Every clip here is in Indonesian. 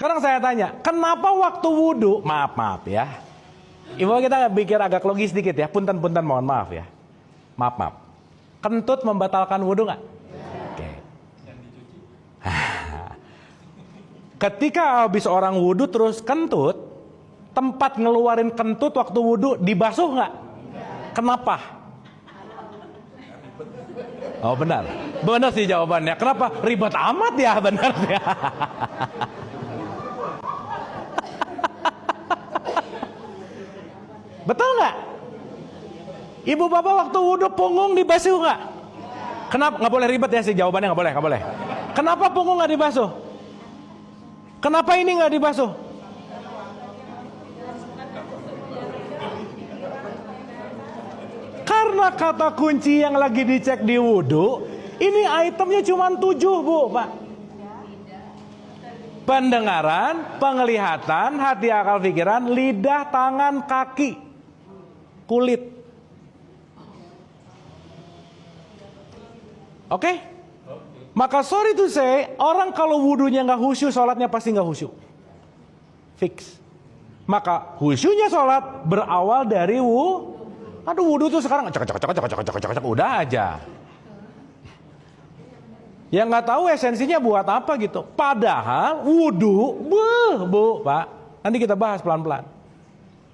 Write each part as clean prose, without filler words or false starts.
Sekarang saya tanya, kenapa waktu wudhu, maaf ya, Ibu kita pikir agak logis sedikit ya, punten-punten mohon maaf ya, maaf. Kentut membatalkan wudhu nggak? Oke. Ketika habis orang wudhu terus kentut, tempat ngeluarin kentut waktu wudhu dibasuh nggak? Kenapa? Oh benar sih jawabannya. Kenapa? Ribet amat ya, benar ya. Betul nggak? Ibu bapak waktu wudhu punggung dibasuh nggak? Kenapa? Nggak boleh ribet ya sih jawabannya, nggak boleh. Kenapa punggung nggak dibasuh? Kenapa ini nggak dibasuh? Karena kata kunci yang lagi dicek di wudhu, ini itemnya cuma 7 bu, pak. Pendengaran, penglihatan, hati, akal, pikiran, lidah, tangan, kaki, kulit. Oke? Maka sorry to say, orang kalau wudhunya nggak khusyuk, sholatnya pasti nggak khusyuk. Fix. Maka khusyuknya sholat berawal dari wudhu tuh sekarang cek udah aja. Yang nggak tahu esensinya buat apa gitu. Padahal wudhu, bu, pak. Nanti kita bahas pelan-pelan.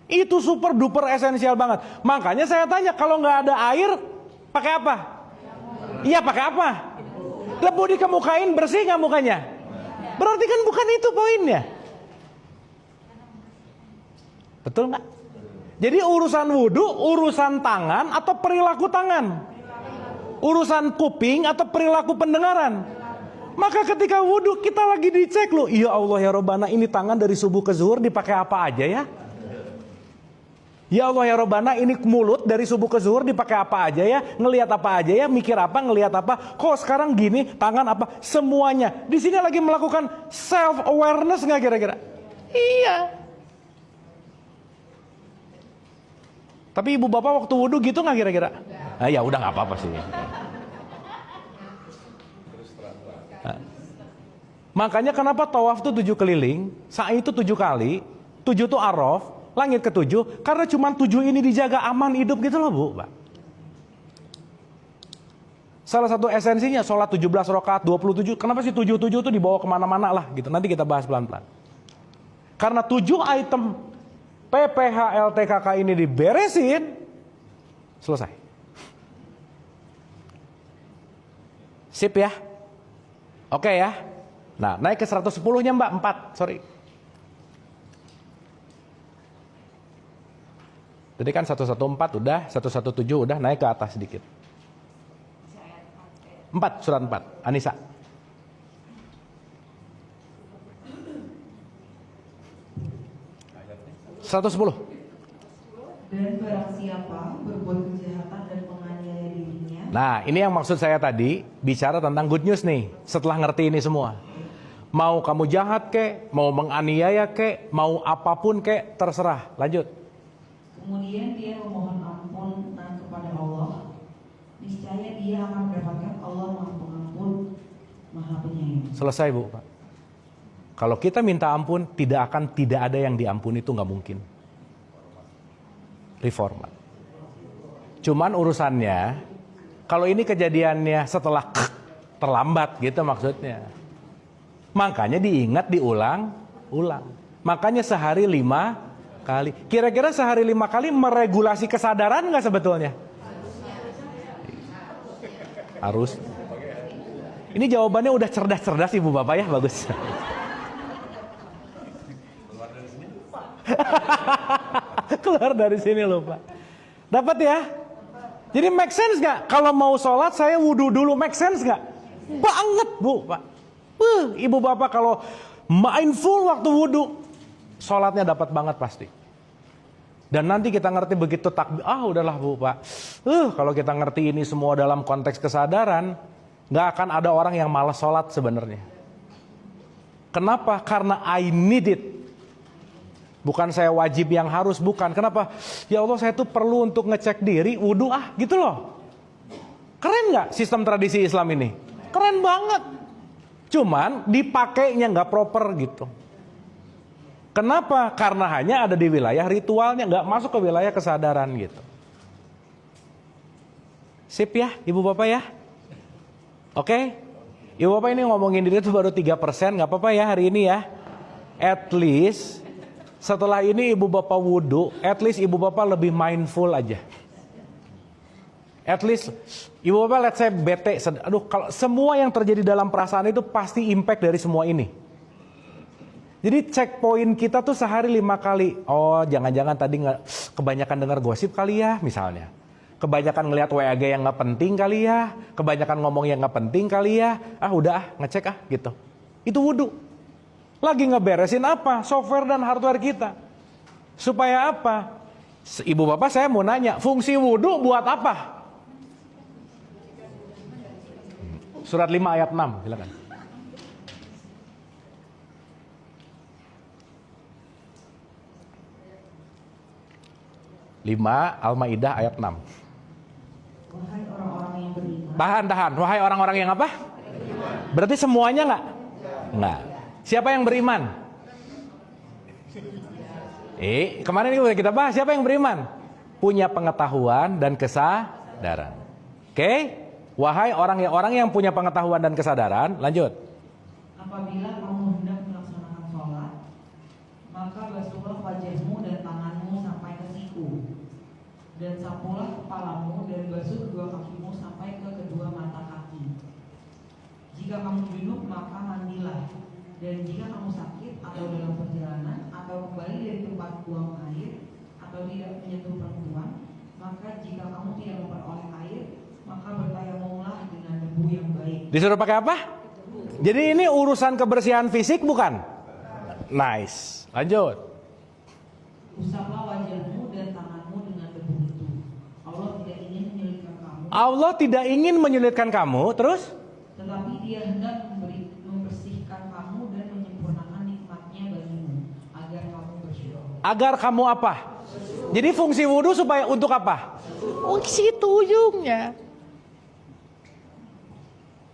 Itu super duper esensial banget. Makanya saya tanya, kalau nggak ada air, pakai apa? Iya pakai apa? Lebu dikemukain, bersih nggak mukanya? Berarti kan bukan itu poinnya. Betul nggak? Jadi urusan wudhu, urusan tangan atau perilaku tangan? Urusan kuping atau perilaku pendengaran? Maka ketika wudhu kita lagi dicek loh, ya Allah ya Robbana, ini tangan dari subuh ke zuhur dipakai apa aja ya? Ya Allah ya Robbana, ini mulut dari subuh ke zuhur dipakai apa aja ya? Ngelihat apa aja ya? Mikir apa? Ngelihat apa? Kok sekarang gini? Tangan apa? Semuanya. Di sini lagi melakukan self awareness nggak kira-kira? Iya. Tapi ibu bapak waktu wudhu gitu nggak kira-kira? Nah, ya udah nggak apa-apa sih. Nah. Makanya kenapa tawaf itu 7 keliling, sa'i itu 7 kali, 7 itu araf. Langit ke-7, karena cuma 7 ini dijaga aman hidup gitu loh bu, Pak. Salah satu esensinya sholat 17 rakaat 27. Kenapa sih 77 itu dibawa kemana-mana lah gitu. Nanti kita bahas pelan-pelan. Karena 7 item PPH LTKK ini diberesin, selesai. Sip ya. Oke ya. Nah naik ke 110-nya mbak, 4, sorry. Jadi kan 114 udah, 117 udah, naik ke atas sedikit. 4, surat 4, Anisa. $110. Dan barang siapa berbuat kejahatan dan menganiaya dirinya. Nah, ini yang maksud saya tadi, bicara tentang good news nih, setelah ngerti ini semua. Mau kamu jahat kek, mau menganiaya kek, mau apapun kek, terserah, lanjut. Kemudian dia memohon ampun kepada Allah, niscaya dia akan mendapatkan Allah Maha Pengampun, Maha Penyayang. Selesai bu, Pak. Kalau kita minta ampun, tidak ada yang diampuni, itu nggak mungkin. Reformat. Cuman urusannya, kalau ini kejadiannya setelah terlambat gitu maksudnya. Makanya diingat, diulang. Makanya sehari 5 kali. Kira-kira sehari 5 kali meregulasi kesadaran nggak sebetulnya? Harus. Ini jawabannya udah cerdas-cerdas ibu bapak ya, bagus. Keluar dari sini loh pak. Dapat ya? Jadi make sense nggak? Kalau mau sholat saya wudhu dulu, make sense nggak? Banget bu pak. Ibu bapak kalau mindful waktu wudhu, sholatnya dapat banget pasti. Dan nanti kita ngerti begitu takbir, udahlah bu pak. Kalau kita ngerti ini semua dalam konteks kesadaran, nggak akan ada orang yang malas sholat sebenarnya. Kenapa? Karena I need it. Bukan saya wajib yang harus, bukan. Kenapa? Ya Allah saya tuh perlu untuk ngecek diri, wudhu gitu loh. Keren nggak sistem tradisi Islam ini? Keren banget. Cuman dipakainya nggak proper gitu. Kenapa? Karena hanya ada di wilayah ritualnya, nggak masuk ke wilayah kesadaran gitu. Sip ya, Ibu Bapak ya? Oke? Ibu Bapak ini ngomongin diri itu baru 3%, nggak apa-apa ya hari ini ya. At least setelah ini Ibu Bapak wudhu, at least Ibu Bapak lebih mindful aja. At least Ibu Bapak let's say bete, aduh kalau semua yang terjadi dalam perasaan itu pasti impact dari semua ini. Jadi checkpoint kita tuh sehari 5 kali. Oh jangan-jangan tadi kebanyakan dengar gosip kali ya misalnya. Kebanyakan ngelihat WAG yang gak penting kali ya. Kebanyakan ngomong yang gak penting kali ya. Udah ngecek gitu. Itu wudhu. Lagi ngeberesin apa? Software dan hardware kita. Supaya apa? Ibu Bapak saya mau nanya, fungsi wudhu buat apa? Surat 5 ayat 6 silakan. 5 Al-Maidah ayat 6. Wahai orang-orang yang beriman. Tahan. Wahai orang-orang yang apa? Berarti semuanya nggak? Nggak. Siapa yang beriman? Kemarin kita bahas siapa yang beriman? Punya pengetahuan dan kesadaran. Oke? Wahai orang yang punya pengetahuan dan kesadaran, lanjut. Apabila kamu hendak melaksanakan sholat, maka basuhlah wajahmu dan tanganmu sampai ke siku, dan sapulah kepalamu dan basuh kedua kakimu sampai ke kedua mata kaki. Jika kamu junub maka mandilah, dan jika kamu sakit atau dalam perjalanan atau kembali dari tempat buang air atau tidak menyentuh perempuan, maka jika kamu tidak memperoleh air, maka bertayamumlah dengan debu yang baik. Disuruh pakai apa? Jadi ini urusan kebersihan fisik bukan? Nice. Lanjut. Usaplah wajahmu dan tanganmu dengan debu itu. Allah tidak ingin menyulitkan kamu. Allah tidak ingin menyulitkan kamu, terus? Tetapi Dia hendak membersihkan kamu dan menyempurnakan nikmatnya bagimu, agar kamu bersyukur. Agar kamu apa? Jadi fungsi wudhu supaya untuk apa? Situ ujungnya.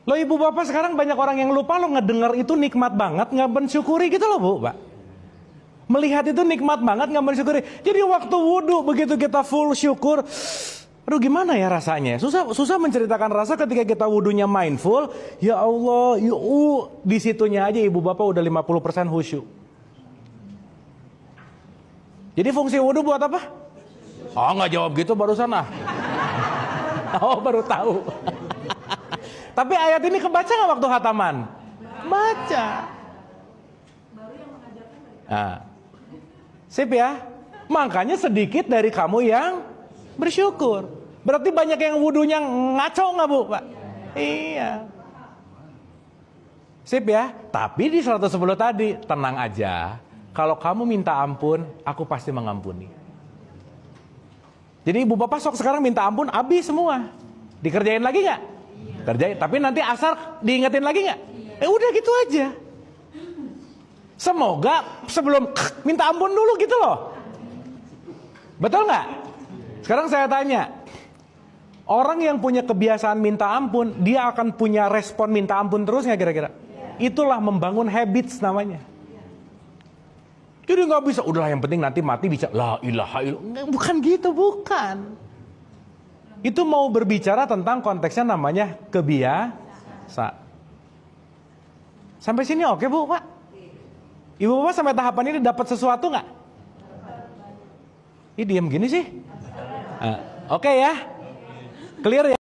Loh Ibu Bapak sekarang banyak orang yang lupa lo ngedengar itu nikmat banget, nggak mensyukuri gitu loh Bu, Pak. Melihat itu nikmat banget, nggak mensyukuri. Jadi waktu wudhu begitu kita full syukur, aduh gimana ya rasanya? Susah menceritakan rasa ketika kita wudhunya mindful. Ya Allah, di situnya aja Ibu Bapak udah 50% khusyuk. Jadi fungsi wudhu buat apa? Oh nggak jawab gitu barusan ah. Oh baru tahu. Tapi ayat ini kebaca nggak waktu khataman? Baca. Sip ya. Makanya sedikit dari kamu yang bersyukur. Berarti banyak yang wudhunya ngaco nggak Bu, Pak? Iya. Sip ya. Tapi di 110 tadi tenang aja. Kalau kamu minta ampun, aku pasti mengampuni. Jadi Ibu Bapak sok sekarang minta ampun, habis semua. Dikerjain lagi nggak? Kerjain. Tapi nanti asar diingetin lagi nggak? Udah gitu aja. Semoga sebelum minta ampun dulu gitu loh. Betul nggak? Sekarang saya tanya, orang yang punya kebiasaan minta ampun, dia akan punya respon minta ampun terus nggak kira-kira? Itulah membangun habits namanya. Jadi nggak bisa, udahlah yang penting nanti mati bisa la ilaha illallah. Bukan gitu, bukan. Itu mau berbicara tentang konteksnya namanya kebiasaan. Sampai sini oke Bu, Pak? Ibu Bapak sampai tahapan ini dapat sesuatu nggak? Ini diam gini sih. Oke ya, clear ya.